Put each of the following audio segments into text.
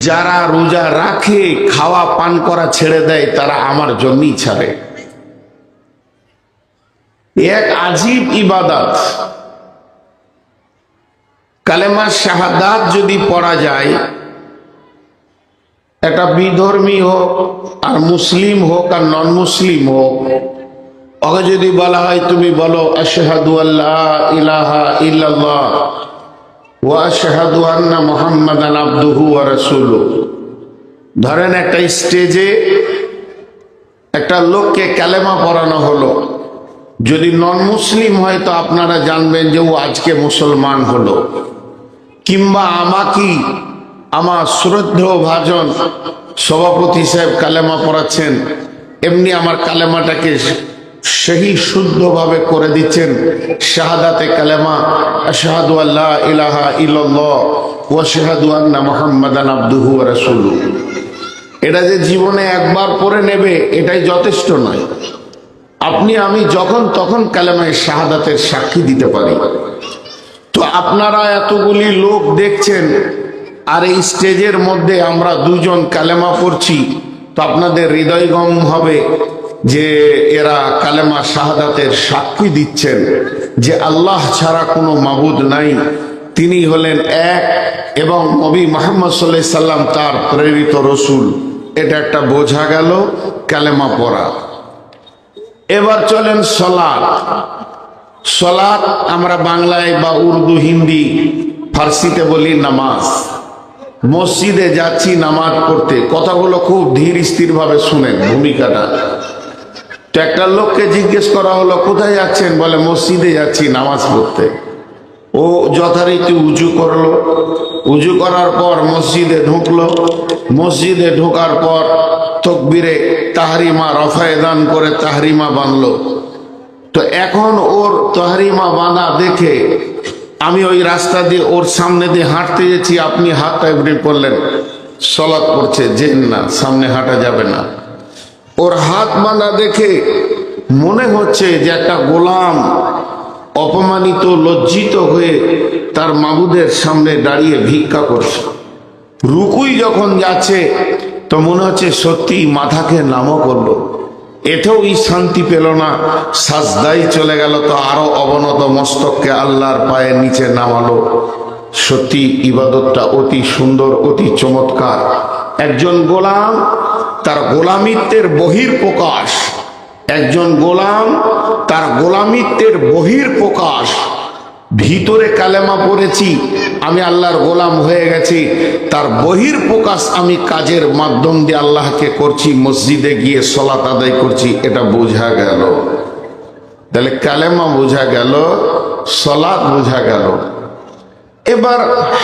যারা রোজা রাখে খাওয়া পান করা ছেড়ে দেয় তারা আমার জন্যই ছাড়ে। এক আজীব ইবাদত। কালেমা শাহাদাত যদি পড়া যায়, এটা বিধর্মী হোক আর মুসলিম হোক আর নন মুসলিম হোক, ওকে যদি বলা হয় তুমি বলো আশহাদু আল্লা ইলাহা ইল্লাল্লাহ ওয়া আশহাদু আন্না মুহাম্মাদান আবদুহু ওয়া রাসূলুহু। ধরেন একটা স্টেজে একটা লোককে কালেমা পড়ানো হলো, যদি নন মুসলিম হয় তো আপনারা জানবেন যে ও আজকে মুসলমান হলো। কিংবা আমার শ্রদ্ধেয় ভাজন সভাপতি সাহেব কালেমা পড়াচ্ছেন, এমনি আমার কালেমাটাকে সেই শুদ্ধভাবে করে দিচ্ছেন, শাহাদাতে কালেমা আশহাদু আল্লা ইলাহা ইল্লাল্লাহ ওয়া আশহাদু আন্না মুহাম্মাদান আবদুহু ওয়া রাসূলুহু। এটা যে জীবনে একবার পড়ে নেবে এটাই যথেষ্ট নয়। আপনি আমি যখন তখন কালেমায়ে শাহাদাতের সাক্ষী দিতে পারি। তো আপনারা এতগুলি লোক দেখছেন আর এই স্টেজের মধ্যে আমরা দুজন কালেমা পড়ছি, তো আপনাদের হৃদয়ঙ্গম হবে যে এরা কালেমা শাহাদাতের সাক্ষী দিচ্ছেন যে আল্লাহ ছাড়া কোনো মাবুদ নাই, তিনি হলেন এক এবং নবী মুহাম্মদ সাল্লাল্লাহু আলাইহি সাল্লাম তার প্রেরিত রসুল। এটা একটা বোঝা গেল কালেমা পড়া। এবার চলেন সালাত। সালাত আমরা বাংলায় বা উর্দু হিন্দি ফার্সিতে বলি নামাজ। মসজিদে যাচ্ছি নামাজ পড়তে, কথাগুলো খুব ধীর স্থির ভাবে শুনেন ভূমিকাটা। তো একটা লোককে জিজ্ঞেস করা হলো কোথায় যাচ্ছেন, বলে মসজিদে যাচ্ছি নামাজ পড়তে। ও যথারীতি উজু করলো, উজু করার পর মসজিদে ঢুকলো, মসজিদে ঢোকার পর তাকবীরে তাহরিমা রফায়দান করে তাহরিমা বাঁধলো। তো এখন ওর তাহরিমা বাঁধা দেখে আমি ওই রাস্তা দিয়ে ওর সামনে দিয়ে হাঁটতে গেছি, আপনি হাতটা এমনি করলেন, সালাত পড়ছে, যে না সামনে হাঁটা যাবে না। ওর হাত বাঁধা দেখে মনে হচ্ছে যে একটা গোলাম অপমানিত লজ্জিত হয়ে তার মাবুদের সামনে দাঁড়িয়ে ভিক্ষা করছে। রুকুই যখন যাচ্ছে তো মনে হচ্ছে সত্যি মাথাকে নামও করলো, এতেও শান্তি পেল না, সাজদাই চলে গেল, তো আরো অবনত মস্তককে আল্লাহর পায়ের নিচে নামালো। সত্যি ইবাদতটা অতি সুন্দর, অতি চমৎকার। একজন গোলাম তার গোলামিত্বের বহির প্রকাশ, একজন গোলাম তার গোলামিত্বের বহির প্রকাশ। ভিতরে কালেমা পড়েছি, আমি আল্লাহর গোলাম হয়ে গেছি, তার বহির প্রকাশ আমি কাজের মাধ্যম দিয়ে আল্লাহকে করছি, মসজিদে গিয়ে সালাত আদায় করছি। এটা বোঝা গেল। তাহলে কালেমা বোঝা গেল, সালাত বোঝা গেল। এবার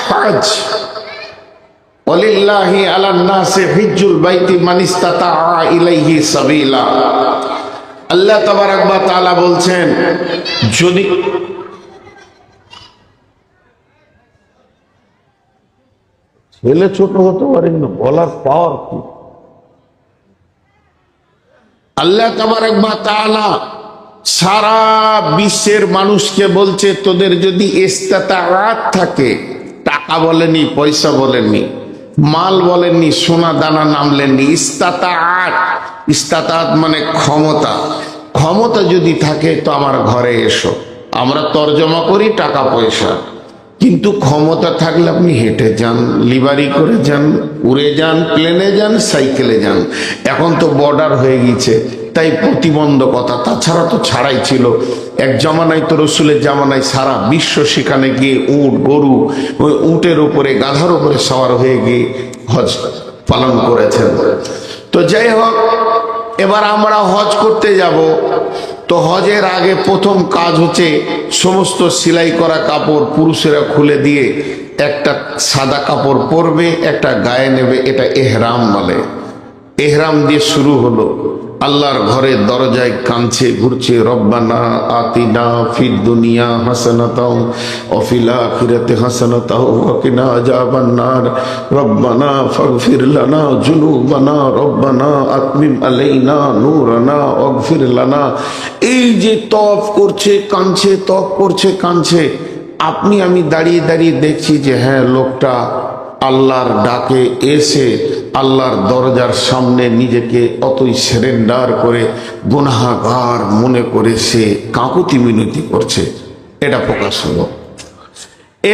হজ। ওয়ালিল্লাহি আলান নাসি হিজ্জুল বাইতি মান ইসতাতাআ ইলাইহি সাবিলা। আল্লাহ তাবারাক ওয়া তাআলা বলছেন, যদি ছেলে ছোট হতে পারেন না, বলার পাওয়ার কি। আল্লাহ তাবারাক ওয়া তাআলা সারা বিশ্বের মানুষকে বলছে, তোদের যদি ইসতাতাআত থাকে, টাকা বলেনি, পয়সা বলেননি, মাল বলেননি, সোনা দানা নামলেননি, ইসতাতাআত। ইসতাতাআত মানে ক্ষমতা। ক্ষমতা যদি থাকে তো আমার ঘরে এসো। আমরা তর্জমা করি টাকা পয়সা, কিন্তু ক্ষমতা থাকলে আপনি হেঁটে যান, লিভারি করে যান, উড়ে যান, প্লেনে যান, সাইকেলে যান। এখন তো বর্ডার হয়ে গেছে, তাই প্রতিবন্ধকতা, তাছাড়া তো ছাড়াই ছিল। এক জামানায় তো রসুলের জামানায় সারা বিশ্ব সেখানে গিয়ে উট গরু, ওই উটের উপরে গাধার উপরে সওয়ার হয়ে গিয়ে হজ পালন করেছেন। তো যাই হোক, এবার আমরা হজ করতে যাব। তো হজের আগে প্রথম কাজ হচ্ছে সমস্ত সেলাই করা কাপড় পুরুষেরা খুলে দিয়ে একটা সাদা কাপড় পরবে, একটা গায়ে নেবে, এটা এহরাম বলে। এহরাম দিয়ে শুরু হলো। আল্লাহর ঘরের দরজায় কাঁদছে, ঘুরছে, রব্বানা আতিনা ফিদ দুনিয়া হাসানাতাও ওয়া ফিল আখিরাতি হাসানাতাও ওয়া কিনা আযাবান নার রব্বানা ফাগফির লানা যুনুবানা রব্বানা আতমিম আলাইনা নূরানা ওয়াগফির লানা। এই যে তওয়াফ করছে, কাঁদছে, তওয়াফ করছে, কাঁদছে। আপনি আমি দাঁড়িয়ে দাঁড়িয়ে দেখছি যে হ্যাঁ, লোকটা আল্লাহর ডাকে এসে আল্লাহর দরজার সামনে নিজেকে অতই সারেন্ডার করে গুনাহগার মনে করে সে কাকুতি মিনতি করছে, এটা প্রকাশ হলো।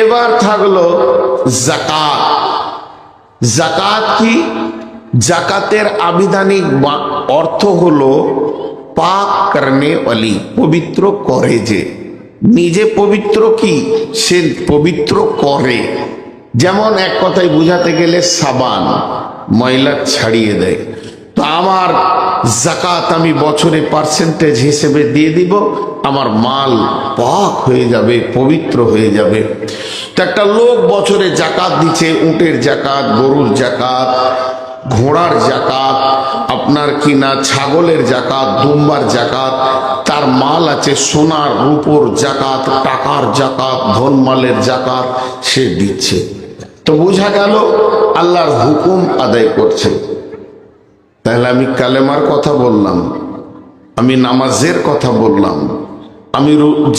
এবার থাকলো যাকাত। যাকাত কি? যাকাতের আবিধানিক অর্থ হলো পাক করনে ওয়ালি, পবিত্র করে যে। নিজে পবিত্র কি? সে পবিত্র করে। যেমন এক কথায় বুঝাতে গেলে সাবান ময়লা ছাড়িয়ে দেয়। তো আমার যাকাত আমি বছরে পার্সেন্টেজ হিসেবে দিয়ে দিব, আমার মাল পাক হয়ে যাবে, পবিত্র হয়ে যাবে। তো একটা লোক বছরে যাকাত দিচ্ছে, উটের যাকাত, গরুর যাকাত, ঘোড়ার যাকাত, আপনার কিনা ছাগলের যাকাত, দুম্বার যাকাত, তার মাল আছে সোনার রূপোর যাকাত, টাকার যাকাত, ধনমালের যাকাত সে দিচ্ছে। তো বোঝা গেল আল্লাহর হুকুম আদায় করছে। তাহলে আমি কালেমার কথা বললাম, আমি নামাজের কথা বললাম, আমি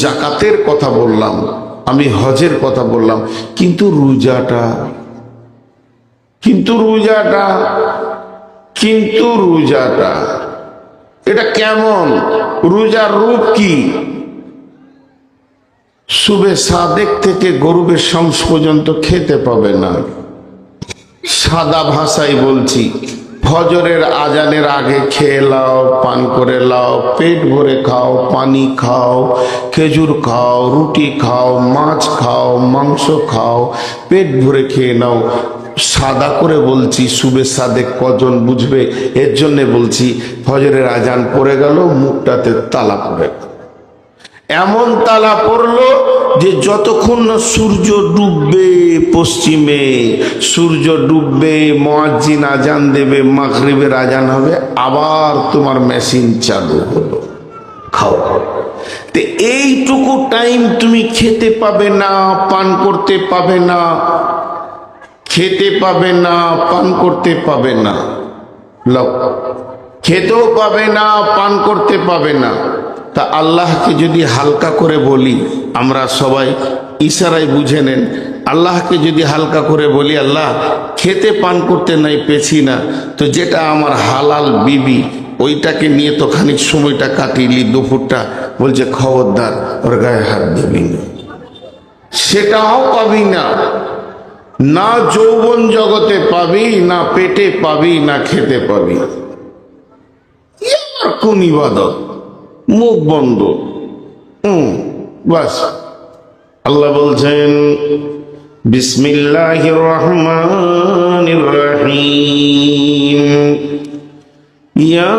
যাকাতের কথা বললাম, আমি হজের কথা বললাম, কিন্তু রোজাটা এটা কেমন? রোজার রূপ কি? সুবে সাদেক থেকে গরুবের শামস পর্যন্ত খেতে পাবে না। সাদা ভাষায় বলছি, ফজরের আজানের আগে খেয়ে লাও, পান করে লাও, পেট ভরে খাও, পানি খাও, খেজুর খাও, রুটি খাও, মাছ খাও, মাংস খাও, পেট ভরে খেয়ে নাও। সাদা করে বলছি, সুবে সাদেক কজন বুঝবে এর জন্য বলছি। ফজরের আজান পড়ে গেল, মুখটাতে তালা পড়ে গেল। এমন তালা পড়লো যে যতক্ষণ না সূর্য ডুববে পশ্চিমে, সূর্য ডুববে, মুয়াজ্জিন আজান দেবে, মাগরিবের আজান হবে, আবার তোমার মেশিন চালু হলো, খাও। তো এইটুকু টাইম তুমি খেতে পাবে না, পান করতে পাবে না, খেতে পাবে না, পান করতে পাবে না, খেতেও পাবে না, পান করতে পাবে না। তা আল্লাহকে যদি হালকা করে বলি, আমরা সবাই ইশারায় বুঝে নেন, আল্লাহকে যদি হালকা করে বলি, আল্লাহ খেতে পান করতে নাই পেছি না, তো যেটা আমার হালাল বিবি ওইটাকে নিয়ে তো খানিক সময়টা কাটিলি, দুপুরটা, বলছে খবরদার ওর গায়ে হাত দিবি না, সেটাও পাবি না, না যৌবন জগতে পাবি, না পেটে পাবি, না খেতে পাবি। কোন ইবাদত? মুখ বন্ধ। বাস আল্লাহ বলছেন বিসমিল্লাহির রহমানির রহিম, ইয়া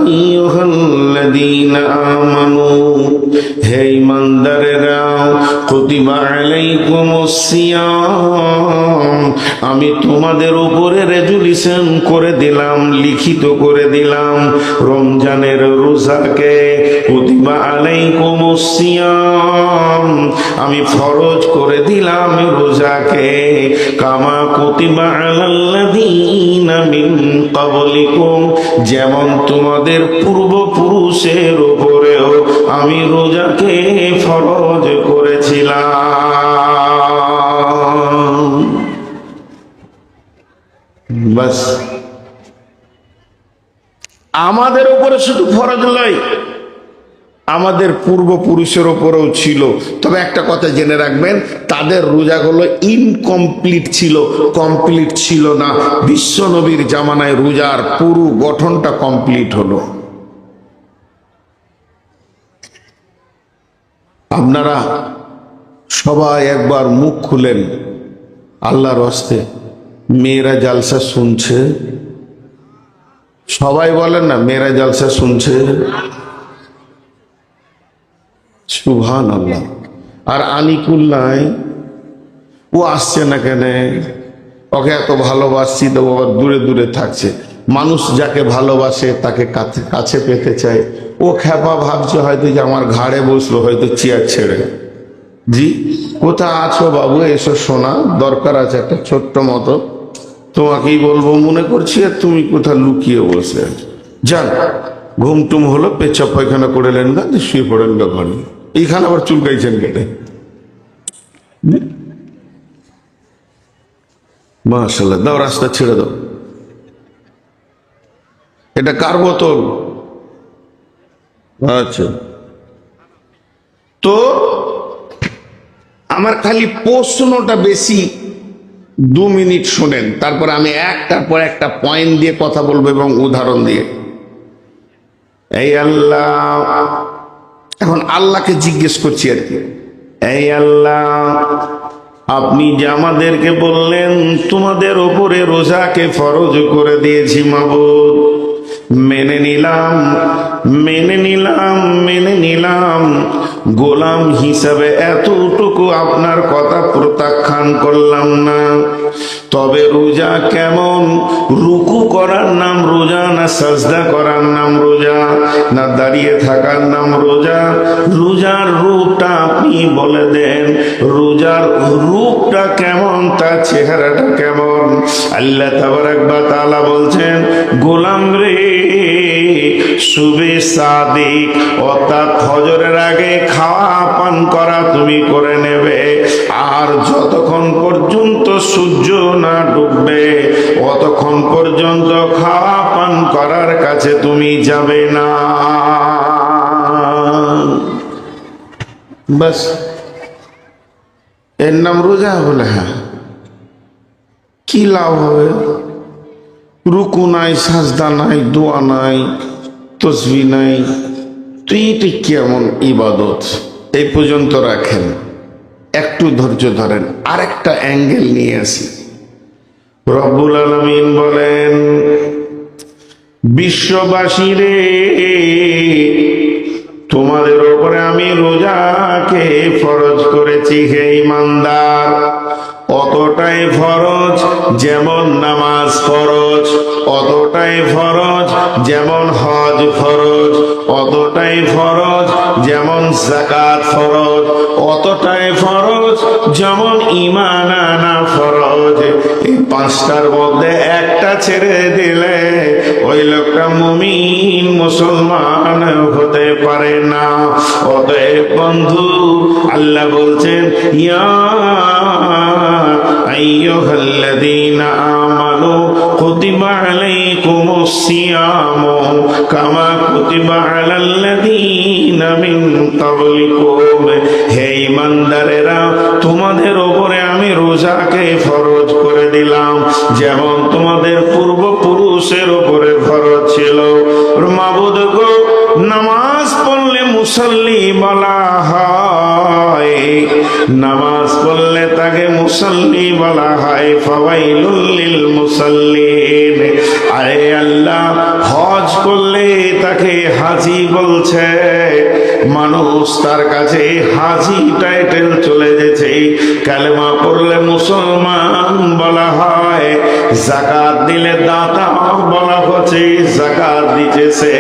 আইয়ুহাল্লাযীনা আমানু, হে ঈমানদারেরা, কুতিবা আলাইকুমুস সিয়াম, আমি তোমাদের উপরে রেজুলেশন করে দিলাম, লিখিত করে দিলাম রমজানের রোজাকে। কুতিবা আলাইকুমুস সিয়াম, আমি ফরজ করে দিলাম রোজাকে। কামা কুতিবা আলাল্লাযীনা মিন ক্বাবলিকুম, যেমন তোমাদের পূর্বপুরুষের উপরেও আমি রোজাকে ফরজ করেছিলাম। বাস আমাদের উপরে শুধু ফরজ নয়, আমাদের পূর্বপুরুষের উপরেও ছিল। তবে একটা কথা জেনে রাখবেন, তাদের রোজাগুলো ইনকমপ্লিট ছিল, কমপ্লিট ছিল না। বিশ্ব নবীর জামানায় রোজার পুরো গঠনটা কমপ্লিট হলো। আপনারা সবাই একবার মুখ খুলেন, আল্লাহর হস্তে মেয়েরা জালসা শুনছে? সবাই বলেন না, মেয়েরা জালসা শুনছে। সুবহানাল্লাহ। আর আনিকুল নাই, ও আসছে না কেন? ওকে এত ভালোবাসছি তো আবার দূরে দূরে থাকছে। মানুষ যাকে ভালোবাসে তাকে কাছে পেতে চায়। ও খ্যাপা ভাবছে হয়তো যে আমার ঘাড়ে বসলো, হয়তো চেয়ার ছেড়ে। জি, কোথা আছো বাবু? এসো শোনা, দরকার আছে একটা ছোট্ট মতো, তোমাকেই বলবো মনে করছি, আর তুমি কোথা লুকিয়ে বসে যান। ঘুমটুম হলো, পেচ্ছাপ পায়খানা করে নেন না, শুয়ে পড়েন গা ঘরে। এইখানে আবার চুলকাইছেন কেটে। মাশাআল্লাহ, দাও রাস্তা ছেড়ে দাও। এটা কার বোতল? আচ্ছা, তো আমার খালি প্রশ্নটা বেশি, 2 মিনিট শোনেন, তারপর আমি একটার পর একটা পয়েন্ট দিয়ে কথা বলবো এবং উদাহরণ দিয়ে। এই আল্লাহ, এখন আল্লাহকে জিজ্ঞেস করছি আর কি, এই আল্লাহ, আপনি যে আমাদেরকে বললেন তোমাদের ওপরে রোজাকে ফরজ করে দিয়েছি মাবুদ, মেনে নিলাম, মেনে নিলাম, মেনে নিলাম, গোলাম হিসাবে এতটুকু আপনার কথা প্রত্যাখ্যান করলাম না। তবে রোজা কেমন? রুকু করার নাম রোজা, না সাজদা করার নাম রোজা, না দাঁড়িয়ে থাকার নাম রোজা? রোজার রূপটা আপনি বলে দেন, রোজার রূপটা কেমন, তার চেহারাটা কেমন? আল্লাহ তাবারাক ওয়া তাআলা বলছেন, গোলাম রে, সুবে সাদিক অর্থাৎ ফজরের আগে খাওয়া পান করা তুমি করে নেবে, আর যতক্ষণ পর্যন্ত সূর্য না ডুববে অতক্ষণ পর্যন্ত খাওয়া পান করার কাছে তুমি যাবে না। বাস, এর নাম রোজা? বলে হ্যাঁ। কি লাভ হবে? রুকু নাই, সাজদা নাই, দোয়া নাই, তসবিহ নাই, তো এটা কেমন ইবাদত? এই পর্যন্ত রাখেন, একটু ধৈর্য ধরেন, আরেকটা অ্যাঙ্গেল নিয়ে আসি। রব্বুল আলামিন বলেন, বিশ্ববাসী রে, তোমাদের উপরে আমি রোজাকে ফরজ করেছি হে ঈমানদার। অতটাই ফরজ যেমন নামাজ ফরজ, অতটাই ফরজ যেমন হজ ফরজ, অতটাই ফরজ যেমন যাকাত ফরজ, অতটাই ফরজ যেমন ঈমান আনা ফরজ। এই 5টার মধ্যে একটা ছেড়ে দিলে ওই লোকটা মুমিন মুসলমান হতে পারে না। অতএব বন্ধু, আল্লাহ বলছেন, ইয়া আইয়ুহাল্লাযীনা আমানু কুতিবা আলাইকুমুস সিয়ামু কামা কুতিবা আলাল্লাযীনা মিন ক্বাবলিকুম। হে ঈমানদারেরা, তোমাদের উপরে আমি রোজাকে ফরজ করে দিলাম যেমন তোমাদের পূর্বপুরুষের উপরে ফরজ ছিল। মাবুদ গো, নামাজ পড়লে মুসল্লি বলা হয়, নামাজ পড়লে তাকে মুসল্লি বলা হয়। ফাওয়াইলুল লিল মুসাল্লিন। আরে আল্লাহ, হজ করলে তাকে হাজি বলছে, মানুষ তার কাছে হাজি টাইটেল চলে গেছে। কালেমা পড়লে মুসলমান বলা হয়, যাকাত দিলে দাতা বলা হচ্ছে, যাকাত দিতেছে।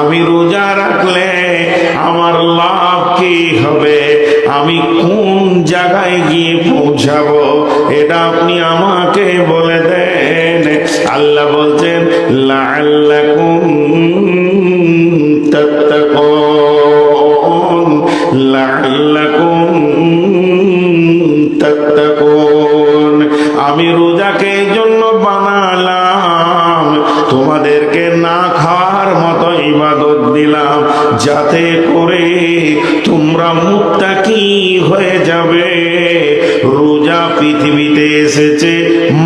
আমি রোজা রাখলে আমার লাভ কি হবে? আমি কোন জায়গায় গিয়ে পৌঁছাবো? এটা আপনি আমাকে বলে দেন। আল্লাহ বলছেন, লাআল্লাকুম তাত্তাকুন, লাআল্লাকুম তাত্তাকুন। আমি রোজাকে জন্য বানালাম, তোমাদেরকে না খাওয়ার মতো ইবাদত দিলাম, যাতে করে তোমরা মুত্তাকি হয়ে যাবে। রোজা পৃথিবীতে এসেছে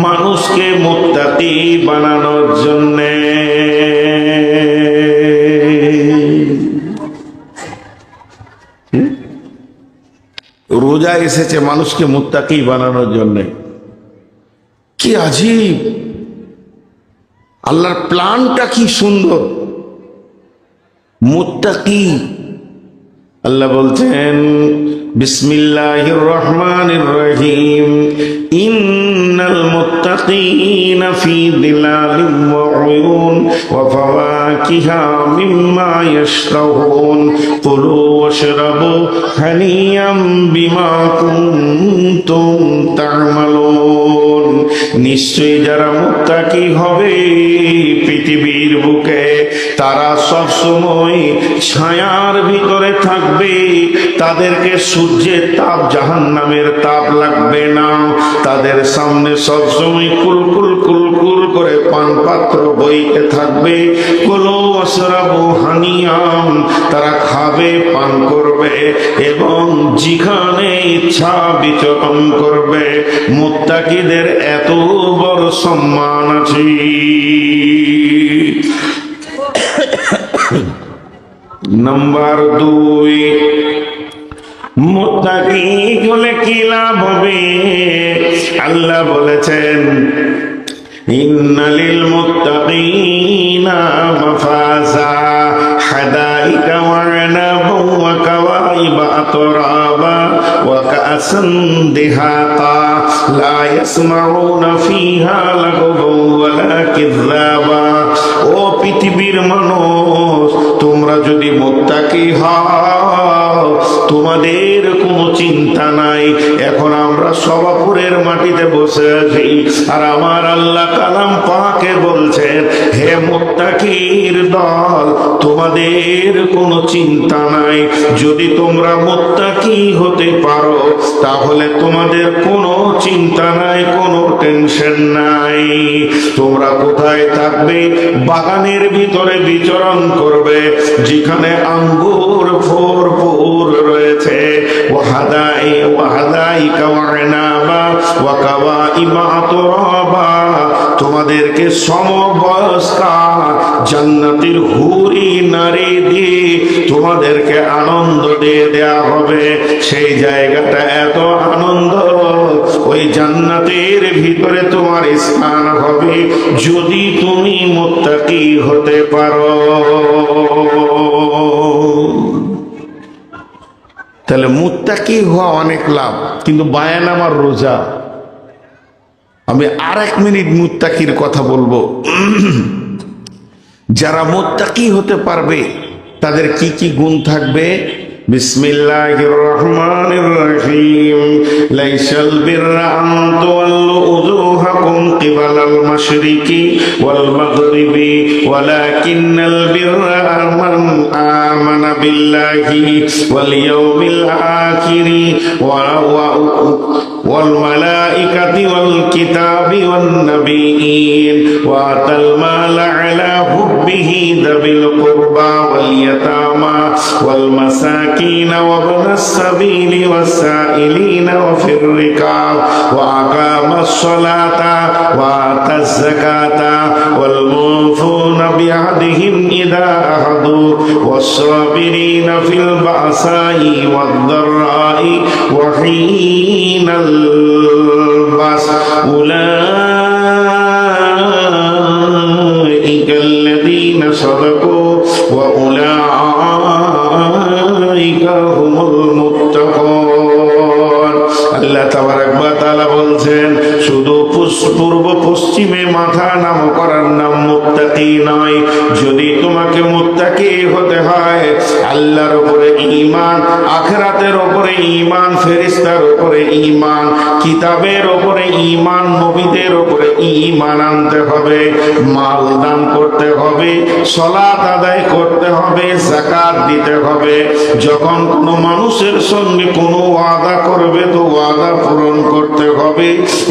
মানুষকে মুত্তাকি বানানোর জন্যে। রোজা এসেছে মানুষকে মুত্তাকি বানানোর জন্যে। কি আজীব! আল্লাহর প্ল্যানটা কি সুন্দর। মুত্তাকি, আল্লাহ বলছেন, বিসমিল্লাহির রহমানির রহিম, ইন্নাল মুত্তাকিনা ফি যিলালিন ওয়া উয়ুন ওয়া ফাওয়াকিহা মিম্মা ইয়াশতাহুন কুলু ওয়াশরাবু হানিয়াম বিমা কুনতুম তা'মালুন। নিশ্চয়ই যারা মুত্তাকি হবে পৃথিবীর বুকে তারা সব সময় ছায়ার ভিতরে থাকবে, তাদেরকে সূর্যের তাপ জাহান্নামের তাপ লাগবে না। তাদের সামনে সব সময় কুলকুল কুলকুল করে পান পাত্র বইতে থাকবে। কুলু ওয়াশরাবু হানিয়াম, তারা খাবে, পান করবে এবং যেখানে ইচ্ছা বিচরণ করবে। মুত্তাকিদের এত বড় সম্মান আছে। নাম্বার 2, মুত্তাকি হলে কি লাভ হবে? আল্লাহ বলেছেন, ইন্নালিল মুত্তাকিনা মাফাজা হাদাইকা ওয়া আনাবা ওয়া কাওয়াইবা আতরাবা ওয়া কাআসান দিহাকা লা ইয়াসমাউনা ফিহা লাগওয়া ওয়ালা কিযাবা। ও পৃথিবীর মানুষ, তোমরা যদি মুত্তাকি হও তোমাদের কোনো চিন্তা নাই। এখন আমরা সবাপুরের মাটিতে বসে আছি, আর আমার আল্লাহ কালাম পাকে বলছেন, হে মুত্তাকির দল, তোমাদের কোনো চিন্তা নাই। যদি তোমরা মুত্তাকি হতে পারো তাহলে তোমাদের কোনো চিন্তা নাই, কোনো টেনশন নাই। তোমরা কোথায় থাকবে? বাগানের ভিতরে বিচরণ করবে, যেখানে আঙ্গুর ভরপুর রয়েছে। তোমাদেরকে সমবয়স্কা জান্নাতের হুরি নারী দিয়ে তোমাদেরকে আনন্দ দিয়ে দেয়া হবে। সেই জায়গাটা এত আনন্দ, ওই জান্নাতের ভিতরে তোমার স্থান হবে যদি তুমি মুত্তাকি হতে পারো। তাহলে মুত্তাকি হওয়া অনেক লাভ, কিন্তু বায়ান আমার রোজা। আমি আর 1 মিনিট মুত্তাকির কথা বলবো। যারা মুত্তাকি হতে পারবে তাদের কি কি গুণ থাকবে? বিসমিল্লাহির রহমানির রহিম। লাইসাল বিররা আন তুওয়াল্লু উজুহাকুম কিবালাল মাশরিকি ওয়াল মাগরিবি ওয়ালাকিন্নাল বিররা মান আমানা বিল্লাহি ওয়াল ইয়াউমিল আখিরি ওয়াল মালাইকাতি ওয়াল কিতাবি ওয়ান নাবিয়্যিন ওয়া আতাল মালা আলা হুব্বিহি যাবিল কুরবা ওয়াল ইয়াতামা ওয়াল মাসাকিন ওয়া ইবনাস সাবিলি ওয়াস সাইলিনা ওয়া ফির রিকাব ওয়া আকামাস সালাতা ওয়া আতাজ যাকাতা ওয়াল মুফুনা বিআহদিহিম ইযা আহাদু ওয়াস সাবিরিনা ফিল বাসাই ওয়াদ দাররাই ওয়া হিনাল বাস উলাইকা আল্লাযীনা সাদাকু ওয়া উলাইকা হুমুল মুত্তাকুন। আল্লাহ তাবারাক ওয়া তাআলা বলছেন, শুধু পূর্ব পশ্চিমে মাথা নাম করার নাম মুত্তাকি নয়। যদি তোমাকে মুত্তাকি হতে হয়, আল্লাহর উপরে ঈমান, আখিরাতের উপরে ঈমান, ফেরেশতার উপরে ঈমান, কিতাবের উপরে ঈমান, নবীদের উপরে ঈমান আনতে হবে। মাল দান করতে হবে, সালাত আদায় করতে হবে, যাকাত দিতে হবে। যখন কোনো মানুষের সঙ্গে কোনো ওয়াদা করবে তো ওয়াদা পূরণ করতে হবে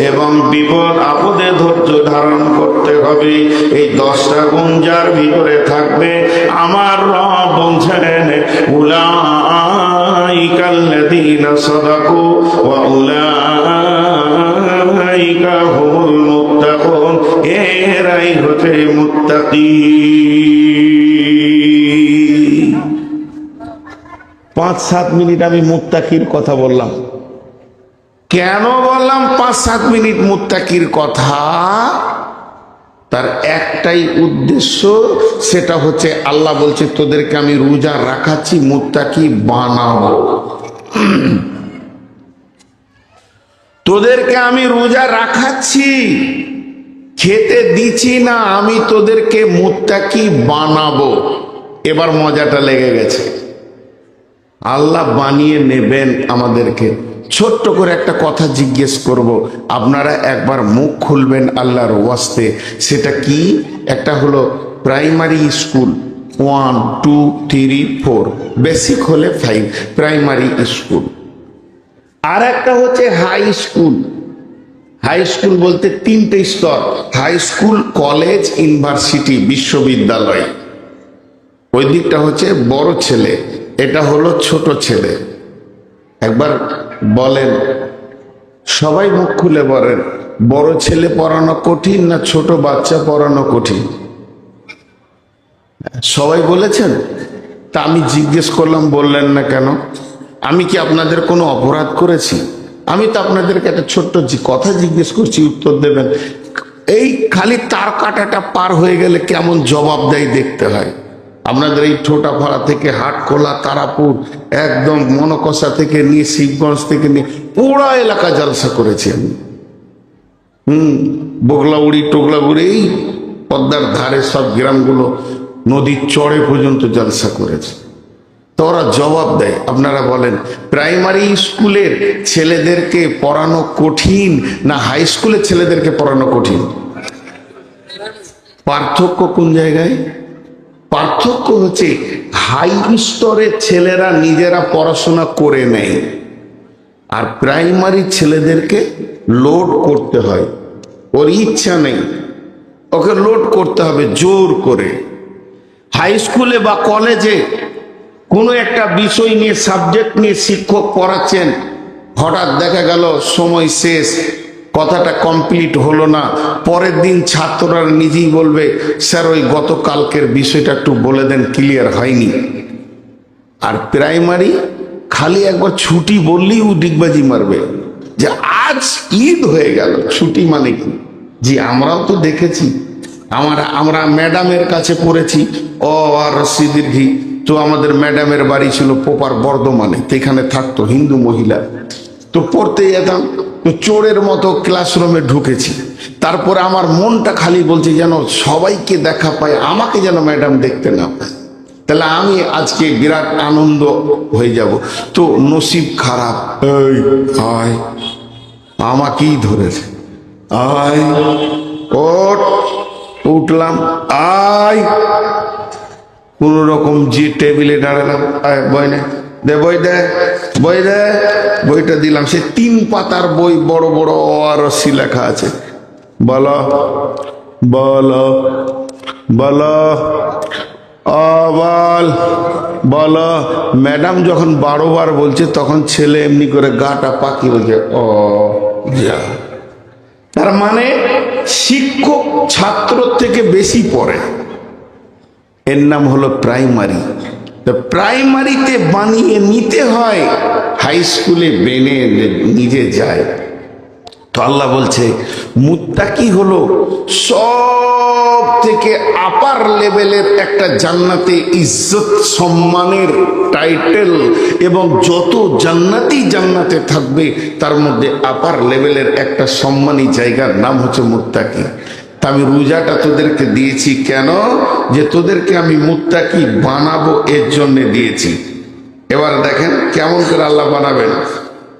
এবং বিপদ আপদে ধৈর্য ধারণ করতে হবে। এই 10টা গুণ যার ভিতরে থাকবে, আমার রব বলছেন, উলাইকা আল্লাযীনা সাদাকু ওয়া উলাইকা হুমুল মুত্তাকুন। এরাই হচ্ছে মুত্তাকি। 5-7 মিনিট আমি মুত্তাকির কথা বললাম। কেন বললাম 5-7 মিনিট মুত্তাকির কথা? তার একটাই উদ্দেশ্য, সেটা হচ্ছে আল্লাহ বলছে, তোদেরকে আমি রোজা রাখাচ্ছি, মুত্তাকি বানাবো। তোদেরকে আমি রোজা রাখাচ্ছি, খেতে দিচ্ছি না, আমি তোদেরকে মুত্তাকি বানাবো। এবার মজাটা লেগে গেছে। আল্লাহ বানিয়ে নেবেন আমাদেরকে। ছোট্ট করে একটা কথা জিজ্ঞেস করব, আপনারা একবার মুখ খুলবেন আল্লাহর ওয়াস্তে। সেটা কি? একটা হলো প্রাইমারি স্কুল, 1 2 3 4, বেসিক হলে 5, প্রাইমারি স্কুল। আর একটা হচ্ছে হাই স্কুল। হাই স্কুল বলতে তিনটে স্তর: হাই স্কুল, কলেজ, ইউনিভার্সিটি, বিশ্ববিদ্যালয়। ওই দিকটা হচ্ছে বড় ছেলে, এটা হলো ছোট ছেলে। একবার বলেন, সবাই মুখ খুলে বলেন, বড় ছেলে পড়ানো কঠিন না ছোট বাচ্চা পড়ানো কঠিন? সবাই বলেছেন। তা আমি জিজ্ঞেস করলাম, বললেন না কেন? আমি কি আপনাদের কোনো অপরাধ করেছি? আমি তো আপনাদেরকে একটা ছোট্ট কথা জিজ্ঞেস করছি, উত্তর দেবেন। এই খালি তার কাটাটা পার হয়ে গেলে কেমন জবাব দেয় দেখতে হয়। আপনাদের এই ঠোঁটাপাড়া থেকে হাটখোলা, তারাপুর, একদম মনকষা থেকে নিয়ে শিবগঞ্জ থেকে নিয়ে পুরা এলাকা জলসা করেছি আমি। বগলাউড়ি টোগলাগুড়ি, এই পদ্মার ধারে সব গ্রামগুলো, নদীর চড়ে পর্যন্ত জলসা করেছে। তো ওরা জবাব দেয়। আপনারা বলেন, প্রাইমারি স্কুলের ছেলেদেরকে পড়ানো কঠিন না হাই স্কুলের ছেলেদেরকে পড়ানো কঠিন? পার্থক্য কোন জায়গায়? পার্থক্য হচ্ছে হাই স্তরের ছেলেরা নিজেরা পড়াশোনা করে নেয়, আর প্রাইমারি ছেলেদেরকে লোড করতে হয়। ওর ইচ্ছা নেই, ওকে লোড করতে হবে জোর করে। হাই স্কুলে বা কলেজে কোনো একটা বিষয় নিয়ে, সাবজেক্ট নিয়ে শিক্ষক পড়াচ্ছেন, হঠাৎ দেখা গেল সময় শেষ, কথাটা কমপ্লিট হলো না, পরের দিন ছাত্ররা নিজেই বলবে, স্যার ওই গতকালকের বিষয়টা একটু বলে দেন, ক্লিয়ার হয়নি। আর প্রাইমারি খালি একবার ছুটি বললেই ও ডিগবাজি মারবে যে আজ ঈদ হয়ে গেল, ছুটি মানে কি? জি, আমরাও তো দেখেছি। আমরা ম্যাডামের কাছে পড়েছি অ আর রস্যি দীর্ঘি। তো আমাদের ম্যাডামের বাড়ি ছিল পোপার বর্ধমানে, সেখানে থাকতো হিন্দু মহিলা। তো পড়তে যেতাম, তো চোরের মতো ক্লাসরুমে ঢুকেছি। তারপরে আমার মনটা খালি বলছে যেন সবাইকে দেখা পায়, আমাকে যেন ম্যাডাম দেখতে না পায়, তাহলে আমি আজকে বিরাট আনন্দ হয়ে যাব। তো নসিব খারাপ, এই আয়, আমাকেই ধরেছে, আয় ওঠ, উঠলাম, আয়, কোন রকম যে টেবিলে দাঁড়ালাম, আয় বই নে, দে বই, দে বই, দে বইটা দিলাম। সে 3 পাতার বই, বড় বড় অরসি লেখা আছে। বলো বলো বলো, বল বলো। ম্যাডাম যখন 12 বার বলছে, তখন ছেলে এমনি করে গাটা পাকি বলছে, ও যা। তার মানে শিক্ষক ছাত্র থেকে বেশি পড়ে। এর নাম হলো প্রাইমারি। তো প্রাইমারিতে বানিয়ে নিতে হয়, হাই স্কুলে বেনে নিজে যায়। তো আল্লাহ বলছে, মুত্তাকি হলো সব থেকে আপার লেভেলের একটা জান্নাতে ইজ্জত সম্মানের টাইটেল, এবং যত জান্নাতি জান্নাতে থাকবে তার মধ্যে আপার লেভেলের একটা সম্মানী জায়গার নাম হচ্ছে মুত্তাকি। তা আমি রোজাটা তোদেরকে দিয়েছি কেন? যে তোদেরকে আমি মুত্তাকি বানাবো, এর জন্য দিয়েছি। এবার দেখেন কেমন করে আল্লাহ বানাবেন।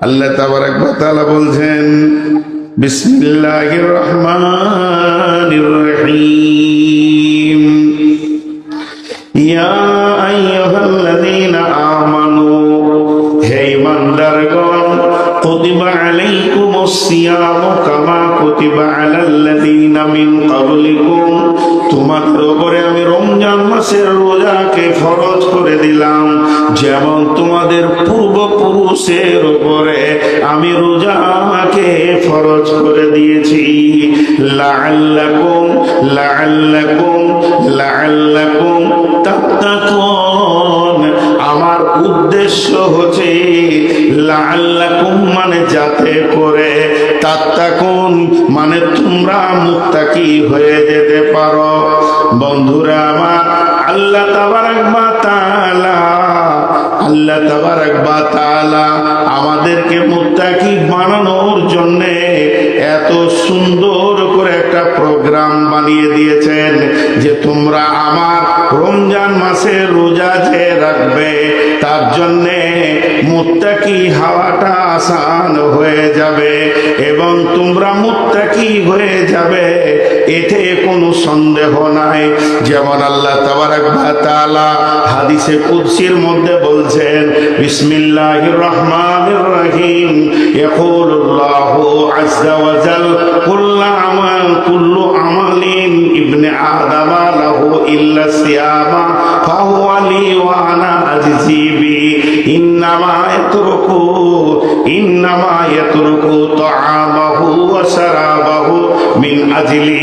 আল্লাহ তাবারাক ওয়া তাআলা বলছেন, বিসমিল্লাহির রহমানির রহিম, ইয়া আইয়ুহাল্লাযীনা আমানু, হে ঈমানদারগণ, কুতিবা আলাইকুমুস সিয়ামু কামা কুতিবা আলাল্লাযীনা মিন ক্বাবলিকুম, তোমাদের উপরে আমি রমজান মাসের রোজাকে ফরজ করে দিলাম, যেমন তোমাদের পূর্বপুরুষের উপরে আমি রোজাকে ফরজ করে দিয়েছি। লাআল্লাকুম লাআল্লাকুম লাআল্লাকুম তাত্তাকুন, আমার উদ্দেশ্য হচ্ছে লাআল্লাকুম মানে যাতে করে, তাত্তাকুন মানে তোমরা মুত্তাকি হয়ে যেতে পারো। বন্ধুরা আমার, আল্লাহ তাবারাক ওয়া তাআলা, আল্লাহ তাবারাক ওয়া তাআলা আমাদেরকে মুত্তাকি বানানোর জন্য এত সুন্দর করে একটা প্রোগ্রাম বানিয়ে দিয়েছেন যে তোমরা আমার রমজান মাসে রোজা যে রাখবে তার জন্যে মুত্তাকি হওয়াটা আসান হয়ে যাবে এবং তোমরা মুত্তাকি হয়ে যাবে, এতে কোনো সন্দেহ নাই। যেমন আল্লাহ তাবারাক ওয়া তাআলা হাদিসে কুদসির মধ্যে বলছেন, বিসমিল্লাহির রহমানির রহিম, ইয়াকুলুল্লাহু আযজা ওয়া জাল, কুল্লু আমালিন ইবনে আদম লাহু ইল্লা সিয়ামা ফাহুয়া লি ওয়া আনা আজজি বি, ইন্নামা ইয়াতরুকু তাআমাহু ওয়া শারাবাহু মিন আজলি